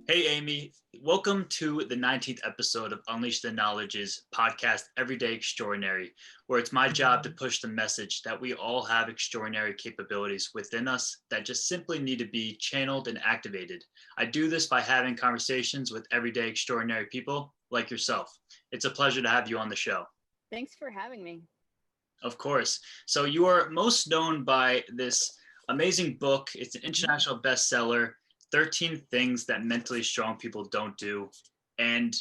Hey, Amy. Welcome to the 19th episode of Unleash the Knowledge's podcast, Everyday Extraordinary, where it's my job to push the message that we all have extraordinary capabilities within us that just simply need to be channeled and activated. I do this by having conversations with everyday extraordinary people like yourself. It's a pleasure to have you on the show. Thanks for having me. Of course. So, you are most known by this amazing book. It's an international bestseller, 13 Things That Mentally Strong People Don't Do. And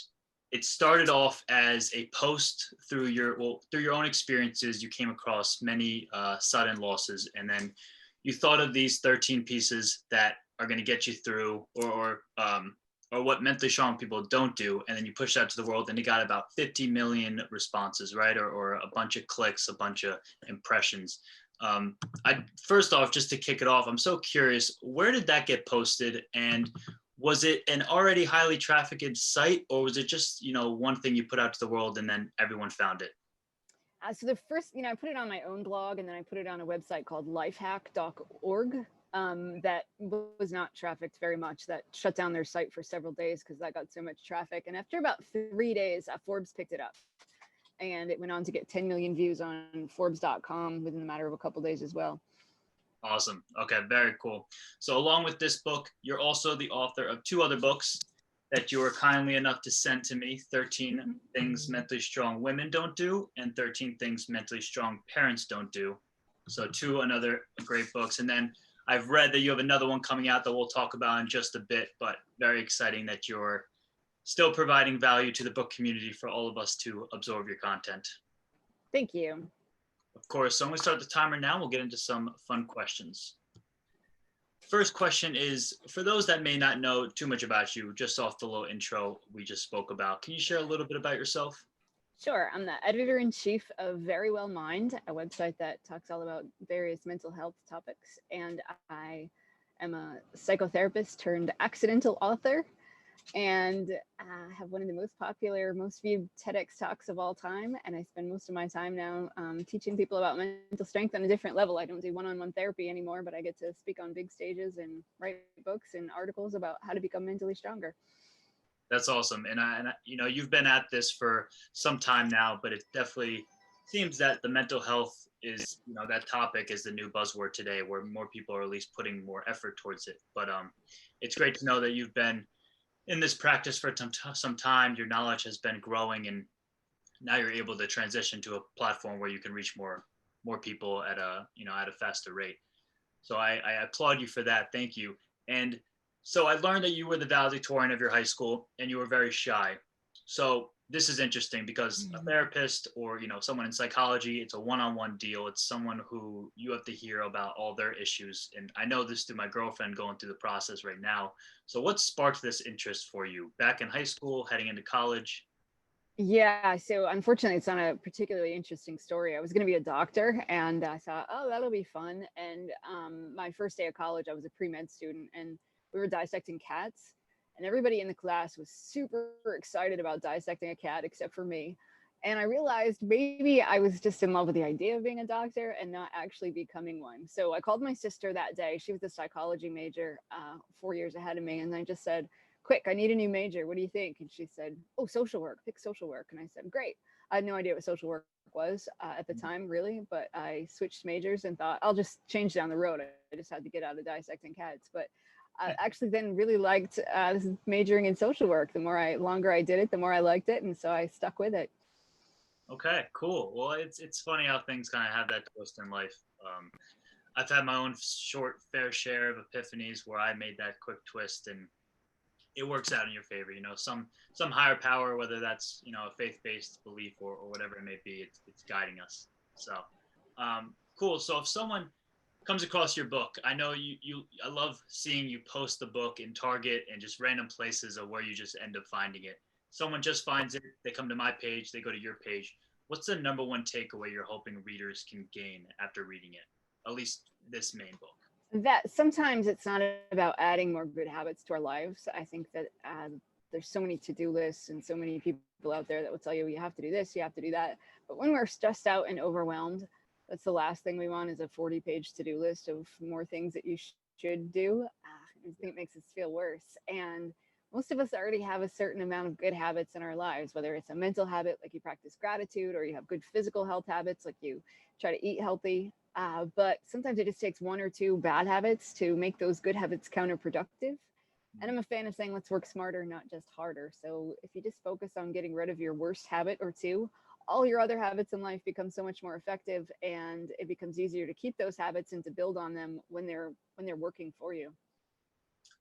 it started off as a post through your own experiences. You came across many sudden losses, and then you thought of these 13 pieces that are going to get you through, or what mentally strong people don't do, and then you push out to the world, and you got about 50 million responses, right? Or a bunch of clicks, a bunch of impressions. I first off, just to kick it off, I'm so curious, where did that get posted, and was it an already highly trafficked site, or was it just one thing you put out to the world and then everyone found it? So the first, I put it on my own blog, and then I put it on a website called lifehack.org. That was not trafficked very much. That shut down their site for several days because that got so much traffic. And after about 3 days, Forbes picked it up, and it went on to get 10 million views on Forbes.com within the matter of a couple of days as well. Awesome. Okay, very cool. So along with this book, you're also the author of two other books that you were kindly enough to send to me, 13 Things Mentally Strong Women Don't Do and 13 Things Mentally Strong Parents Don't Do. So two another great books. And then I've read that you have another one coming out that we'll talk about in just a bit, but very exciting that you're still providing value to the book community for all of us to absorb your content. Thank you. Of course. So I'm going to start the timer now. We'll get into some fun questions. First question is, for those that may not know too much about you, just off the little intro we just spoke about, can you share a little bit about yourself? Sure. I'm the editor-in-chief of Very Well Mind, a website that talks all about various mental health topics. And I am a psychotherapist turned accidental author, and have one of the most popular, most viewed TEDx talks of all time. And I spend most of my time now teaching people about mental strength on a different level. I don't do one-on-one therapy anymore, but I get to speak on big stages and write books and articles about how to become mentally stronger. That's awesome. And you've been at this for some time now, but it definitely seems that the mental health is, that topic is the new buzzword today, where more people are at least putting more effort towards it. But it's great to know that you've been in this practice for some time. Your knowledge has been growing, and now you're able to transition to a platform where you can reach more people at a faster rate. So I applaud you for that. Thank you. And so I learned that you were the valedictorian of your high school and you were very shy. So this is interesting because a therapist or someone in psychology, it's a one-on-one deal. It's someone who you have to hear about all their issues. And I know this through my girlfriend going through the process right now. So what sparked this interest for you back in high school, heading into college? Yeah, so unfortunately, it's not a particularly interesting story. I was going to be a doctor, and I thought, oh, that'll be fun. And my first day of college, I was a pre-med student, and we were dissecting cats. And everybody in the class was super excited about dissecting a cat, except for me. And I realized maybe I was just in love with the idea of being a doctor and not actually becoming one. So I called my sister that day. She was a psychology major 4 years ahead of me. And I just said, quick, I need a new major. What do you think? And she said, oh, social work, pick social work. And I said, great. I had no idea what social work was at the time, really, but I switched majors and thought I'll just change down the road. I just had to get out of dissecting cats. But I actually then really liked majoring in social work. Longer I did it, the more I liked it. And so I stuck with it. Okay, cool. Well, it's funny how things kind of have that twist in life. I've had my own short fair share of epiphanies where I made that quick twist, and it works out in your favor. Some higher power, whether that's a faith-based belief or whatever it may be, it's guiding us. So cool. So if someone comes across your book, I know I love seeing you post the book in Target and just random places of where you just end up finding it. Someone just finds it, they come to my page, they go to your page. What's the number one takeaway you're hoping readers can gain after reading it, at least this main book? That sometimes it's not about adding more good habits to our lives. I think that there's so many to-do lists and so many people out there that will tell you have to do this, you have to do that. But when we're stressed out and overwhelmed, that's the last thing we want, is a 40-page to-do list of more things that you should do. I think it makes us feel worse. And most of us already have a certain amount of good habits in our lives, whether it's a mental habit, like you practice gratitude, or you have good physical health habits, like you try to eat healthy. But sometimes it just takes one or two bad habits to make those good habits counterproductive. And I'm a fan of saying, let's work smarter, not just harder. So if you just focus on getting rid of your worst habit or two, all your other habits in life become so much more effective, and it becomes easier to keep those habits and to build on them when they're working for you.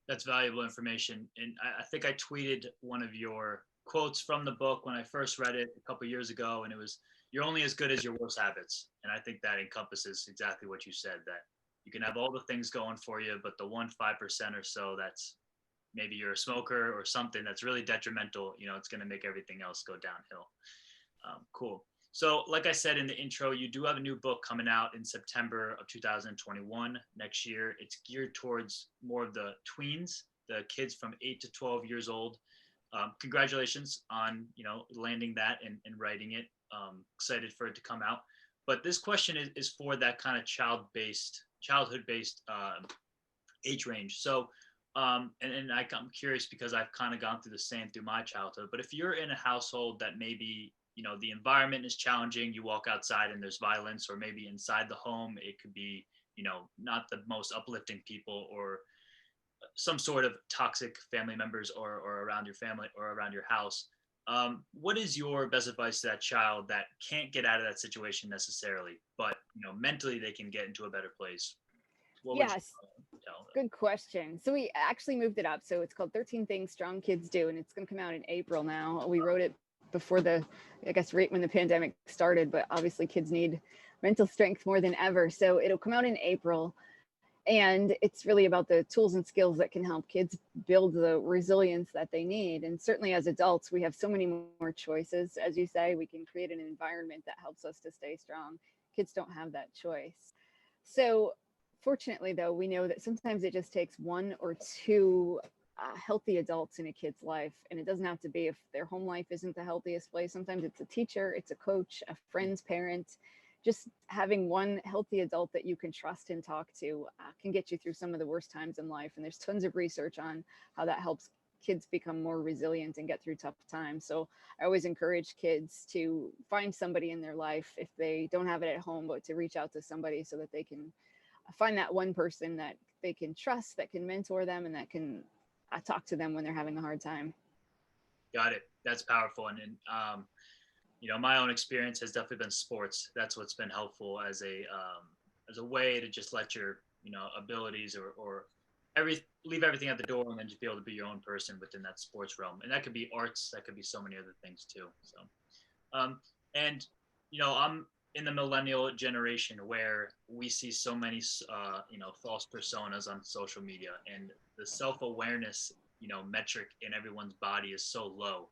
That's valuable information. And I think I tweeted one of your quotes from the book when I first read it a couple years ago, and it was, "You're only as good as your worst habits." And I think that encompasses exactly what you said. That you can have all the things going for you, but the 1 5% or so that's maybe you're a smoker or something that's really detrimental, it's going to make everything else go downhill. Cool. So, like I said in the intro, you do have a new book coming out in September of 2021 next year. It's geared towards more of the tweens, the kids from 8 to 12 years old. Congratulations on landing that and writing it. Excited for it to come out. But this question is for that kind of childhood-based age range. So, I'm curious because I've kind of gone through the same through my childhood. But if you're in a household that maybe the environment is challenging, you walk outside and there's violence, or maybe inside the home it could be not the most uplifting people, or some sort of toxic family members, or around your family or around your house. What is your best advice to that child that can't get out of that situation necessarily, but mentally they can get into a better place? What would you Yes, tell them? good question. So we actually moved it up. So it's called 13 Things Strong Kids Do, and it's going to come out in April now. We wrote it before I guess, right when the pandemic started, but obviously kids need mental strength more than ever. So it'll come out in April. And it's really about the tools and skills that can help kids build the resilience that they need. And certainly as adults, we have so many more choices. As you say, we can create an environment that helps us to stay strong. Kids don't have that choice. So fortunately, though, we know that sometimes it just takes one or two healthy adults in a kid's life. And it doesn't have to be if their home life isn't the healthiest place. Sometimes it's a teacher, it's a coach, a friend's parent. Just having one healthy adult that you can trust and talk to can get you through some of the worst times in life. And there's tons of research on how that helps kids become more resilient and get through tough times. So I always encourage kids to find somebody in their life, if they don't have it at home, but to reach out to somebody so that they can find that one person that they can trust, that can mentor them, and that can talk to them when they're having a hard time. Got it. That's powerful. My own experience has definitely been sports. That's what's been helpful as a way to just let your abilities or leave everything at the door, and then just be able to be your own person within that sports realm. And that could be arts. That could be so many other things too. So, and I'm in the millennial generation where we see so many false personas on social media, and the self-awareness metric in everyone's body is so low.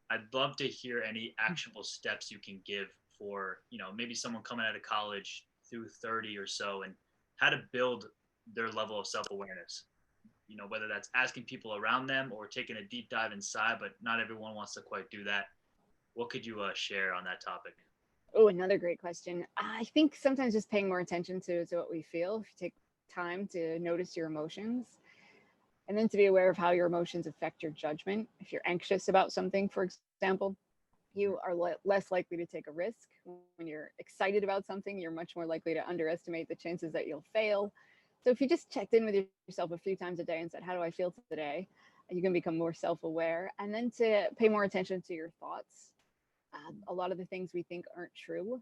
I'd love to hear any actionable steps you can give for, maybe someone coming out of college through 30 or so, and how to build their level of self-awareness. Whether that's asking people around them or taking a deep dive inside, but not everyone wants to quite do that. What could you share on that topic? Oh, another great question. I think sometimes just paying more attention to what we feel. If you take time to notice your emotions, and then to be aware of how your emotions affect your judgment. If you're anxious about something, for example, you are less likely to take a risk. When you're excited about something, you're much more likely to underestimate the chances that you'll fail. So if you just checked in with yourself a few times a day and said, how do I feel today? You can become more self-aware. And then to pay more attention to your thoughts. A lot of the things we think aren't true.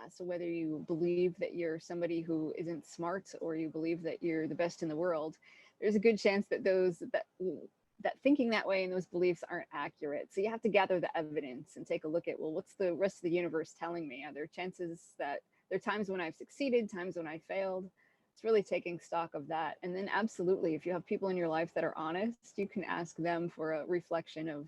So whether you believe that you're somebody who isn't smart, or you believe that you're the best in the world, there's a good chance that that thinking that way and those beliefs aren't accurate. So you have to gather the evidence and take a look at, well, what's the rest of the universe telling me? Are there chances that there are times when I've succeeded, times when I failed? It's really taking stock of that. And then absolutely, if you have people in your life that are honest, you can ask them for a reflection of,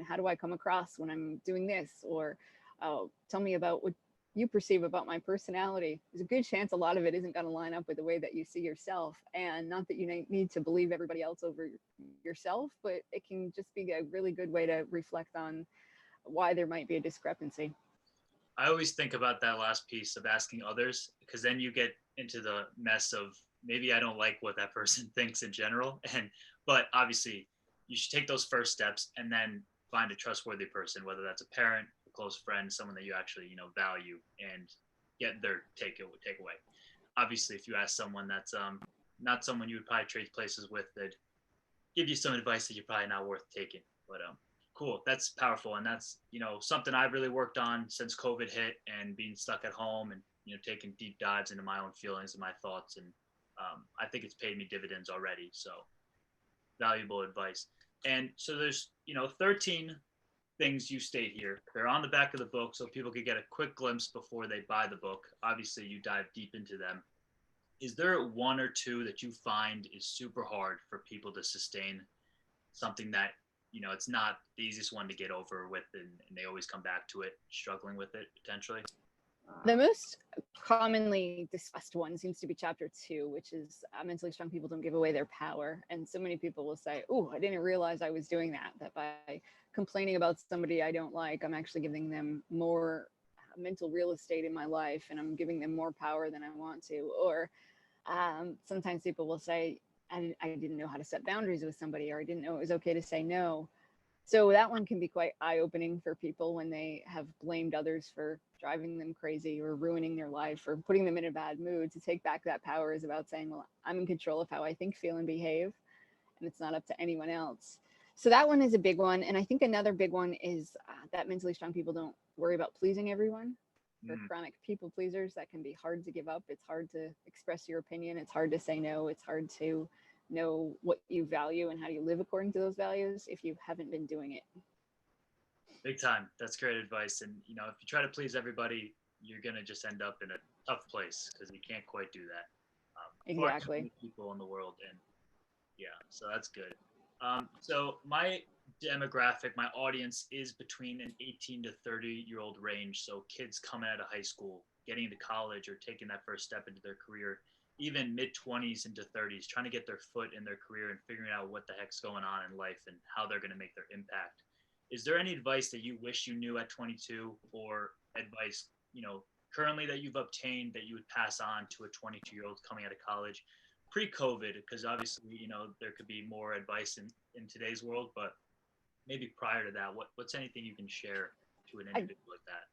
how do I come across when I'm doing this? Or tell me about what you perceive about my personality. There's a good chance a lot of it isn't going to line up with the way that you see yourself. And not that you need to believe everybody else over yourself, but it can just be a really good way to reflect on why there might be a discrepancy. I always think about that last piece of asking others, because then you get into the mess of, maybe I don't like what that person thinks in general. But obviously, you should take those first steps and then find a trustworthy person, whether that's a parent, a close friend, someone that you actually, value, and get their takeaway. Obviously, if you ask someone that's not someone you would probably trade places with, that give you some advice that you're probably not worth taking. But cool, that's powerful, and that's something I've really worked on since COVID hit and being stuck at home, and taking deep dives into my own feelings and my thoughts, and I think it's paid me dividends already. So valuable advice. And so there's 13 things you state here. They're on the back of the book so people could get a quick glimpse before they buy the book. Obviously, you dive deep into them. Is there one or two that you find is super hard for people to sustain? Something that, it's not the easiest one to get over with, and they always come back to it, struggling with it potentially? The most commonly discussed one seems to be chapter 2, which is mentally strong people don't give away their power. And so many people will say, oh, I didn't realize I was doing that by complaining about somebody I don't like, I'm actually giving them more mental real estate in my life, and I'm giving them more power than I want to. Or sometimes people will say, I didn't know how to set boundaries with somebody, or I didn't know it was okay to say no. So that one can be quite eye-opening for people when they have blamed others for driving them crazy or ruining their life or putting them in a bad mood. To take back that power is about saying, well, I'm in control of how I think, feel, and behave, and it's not up to anyone else. So that one is a big one. And I think another big one is that mentally strong people don't worry about pleasing everyone. For chronic people pleasers, that can be hard to give up. It's hard to express your opinion. It's hard to say no. It's hard to know what you value and how you live according to those values if you haven't been doing it. Big time. That's great advice. And if you try to please everybody, you're gonna just end up in a tough place because you can't quite do that. Exactly. People in the world, and yeah, so that's good. So my demographic, my audience is between an 18 to 30-year-old range. So kids coming out of high school, getting into college, or taking that first step into their career, even mid 20s into 30s, trying to get their foot in their career and figuring out what the heck's going on in life and how they're going to make their impact. Is there any advice that you wish you knew at 22, or advice, currently that you've obtained that you would pass on to a 22-year-old coming out of college pre-COVID? Because obviously, there could be more advice in today's world, but maybe prior to that, what's anything you can share to an individual like that?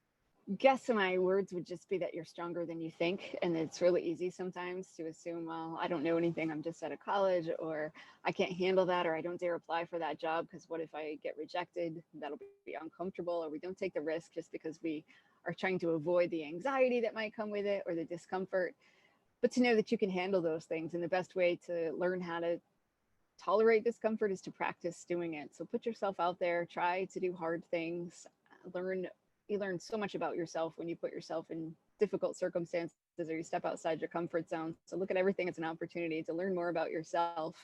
Guess my words would just be that you're stronger than you think. And it's really easy sometimes to assume, well, I don't know anything, I'm just out of college, or I can't handle that, or I don't dare apply for that job because what if I get rejected? That'll be uncomfortable. Or we don't take the risk just because we are trying to avoid the anxiety that might come with it or the discomfort. But to know that you can handle those things, and the best way to learn how to tolerate discomfort is to practice doing it. So put yourself out there, try to do hard things, you learn so much about yourself when you put yourself in difficult circumstances or you step outside your comfort zone. So look at everything as an opportunity to learn more about yourself.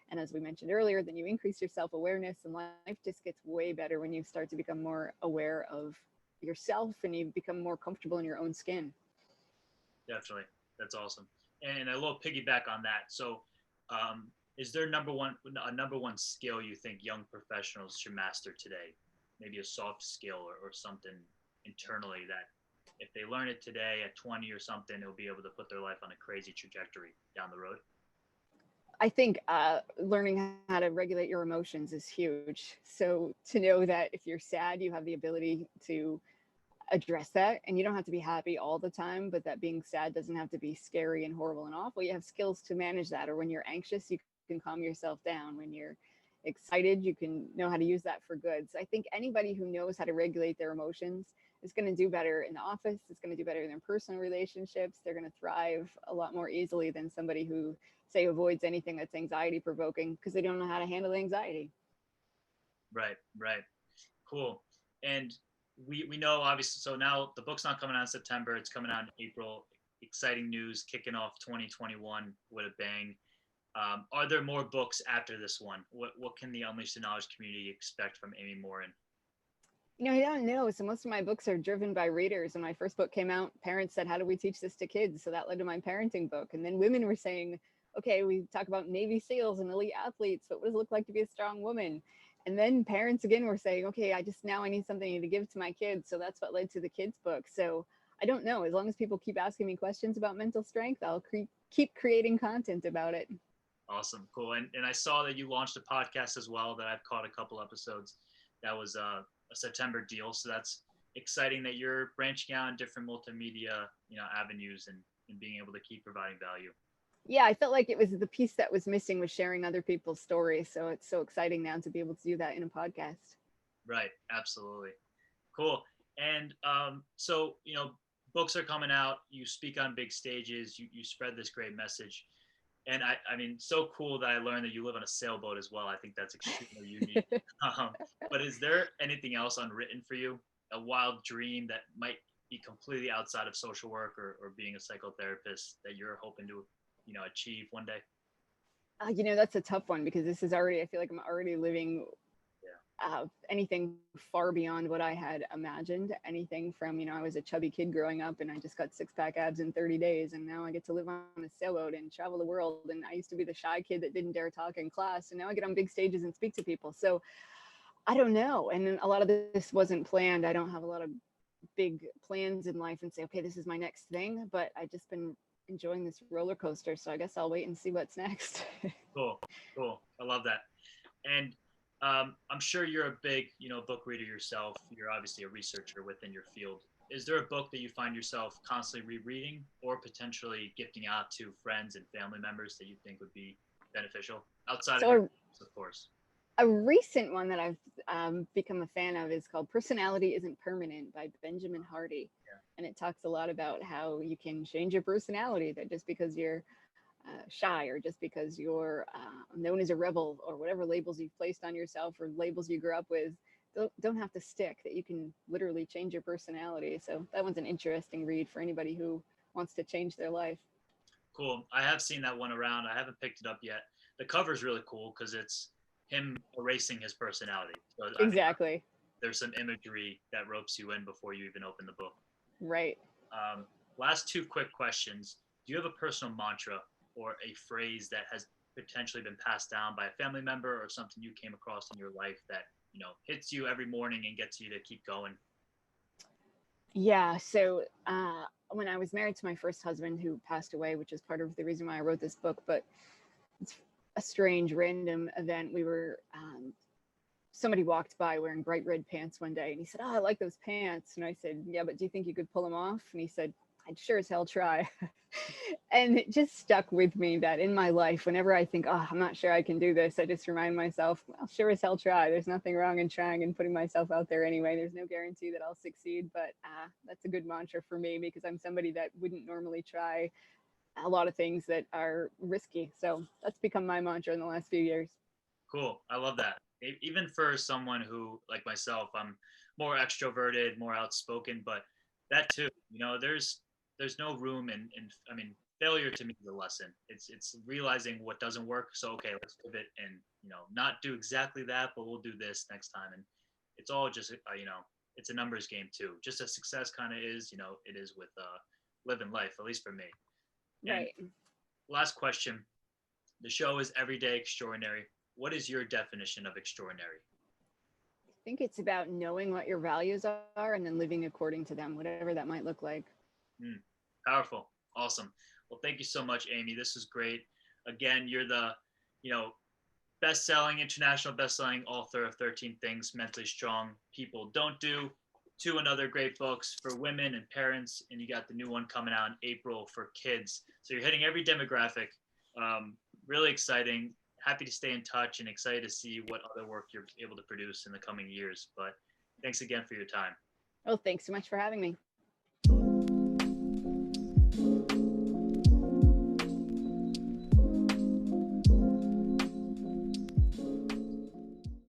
And as we mentioned earlier, then you increase your self-awareness, and life just gets way better when you start to become more aware of yourself and you become more comfortable in your own skin. Definitely. That's awesome. And a little piggyback on that. So, is there a number one skill you think young professionals should master today? Maybe a soft skill or something internally that if they learn it today at 20 or something, it'll be able to put their life on a crazy trajectory down the road? I think learning how to regulate your emotions is huge. So to know that if you're sad, you have the ability to address that, and you don't have to be happy all the time, but that being sad doesn't have to be scary and horrible and awful. You have skills to manage that. Or when you're anxious, you can calm yourself down. When you're excited, you can know how to use that for good. So I think anybody who knows how to regulate their emotions is going to do better in the office. It's going to do better in their personal relationships. They're going to thrive a lot more easily than somebody who, say, avoids anything that's anxiety provoking because they don't know how to handle anxiety. Right. Cool. And we know, obviously, so now the book's not coming out in September, it's coming out in April. Exciting news, kicking off 2021 with a bang. Are there more books after this one? What can the Unleash the Knowledge community expect from Amy Morin? I don't know. So most of my books are driven by readers. When my first book came out, parents said, how do we teach this to kids? So that led to my parenting book. And then women were saying, okay, we talk about Navy SEALs and elite athletes, but what does it look like to be a strong woman? And then parents again were saying, okay, I need something to give to my kids. So that's what led to the kids book. So I don't know. As long as people keep asking me questions about mental strength, I'll keep creating content about it. Awesome. Cool. And I saw that you launched a podcast as well that I've caught a couple episodes. That was a September deal. So that's exciting that you're branching out in different multimedia, avenues and being able to keep providing value. Yeah, I felt like it was the piece that was missing was sharing other people's stories. So it's so exciting now to be able to do that in a podcast. Right. Absolutely. Cool. And so, books are coming out. You speak on big stages. You spread this great message. And I mean, so cool that I learned that you live on a sailboat as well. I think that's extremely unique. Um, but is there anything else unwritten for you? A wild dream that might be completely outside of social work or being a psychotherapist that you're hoping to, achieve one day? That's a tough one because this is already, I feel like I'm already living Yeah. anything far beyond what I had imagined. Anything from, I was a chubby kid growing up and I just got six pack abs in 30 days. And now I get to live on a sailboat and travel the world. And I used to be the shy kid that didn't dare talk in class. And now I get on big stages and speak to people. So I don't know. And a lot of this wasn't planned. I don't have a lot of big plans in life and say, okay, this is my next thing. But I just been enjoying this roller coaster. So I guess I'll wait and see what's next. Cool. Cool. I love that. And I'm sure you're a big, book reader yourself. You're obviously a researcher within your field. Is there a book that you find yourself constantly rereading or potentially gifting out to friends and family members that you think would be beneficial outside of your books, of course? A recent one that I've become a fan of is called Personality Isn't Permanent by Benjamin Hardy. Yeah. And it talks a lot about how you can change your personality, that just because you're shy or just because you're known as a rebel or whatever labels you've placed on yourself or labels you grew up with don't have to stick, that you can literally change your personality. So that one's an interesting read for anybody who wants to change their life. Cool. I have seen that one around. I haven't picked it up yet. The cover is really cool because it's him erasing his personality. So, exactly. I mean, there's some imagery that ropes you in before you even open the book. Right. Last two quick questions. Do you have a personal mantra or a phrase that has potentially been passed down by a family member or something you came across in your life that, hits you every morning and gets you to keep going? Yeah. So when I was married to my first husband who passed away, which is part of the reason why I wrote this book, but it's a strange random event. We were somebody walked by wearing bright red pants one day and he said, "Oh, I like those pants." And I said, "Yeah, but do you think you could pull them off?" And he said, "I'd sure as hell try." And it just stuck with me that in my life, whenever I think, "Oh, I'm not sure I can do this," I just remind myself, "Well, sure as hell try." There's nothing wrong in trying and putting myself out there anyway. There's no guarantee that I'll succeed, but that's a good mantra for me because I'm somebody that wouldn't normally try a lot of things that are risky. So that's become my mantra in the last few years. Cool. I love that. Even for someone who, like myself, I'm more extroverted, more outspoken, but that too, there's no room in I mean, failure to me is a lesson. It's realizing what doesn't work. So, okay, let's pivot and, not do exactly that, but we'll do this next time. And it's all just, it's a numbers game too. Just as success kind of is, it is with living life, at least for me. And Right. last question. The show is Everyday Extraordinary. What is your definition of extraordinary? I think it's about knowing what your values are and then living according to them, whatever that might look like. Powerful. Awesome. Well, thank you so much, Amy. This was great. Again, you're the, international best-selling author of 13 Things Mentally Strong People Don't Do, two another great books for women and parents, and you got the new one coming out in April for kids. So you're hitting every demographic. Really exciting. Happy to stay in touch and excited to see what other work you're able to produce in the coming years. But thanks again for your time. Oh, thanks so much for having me.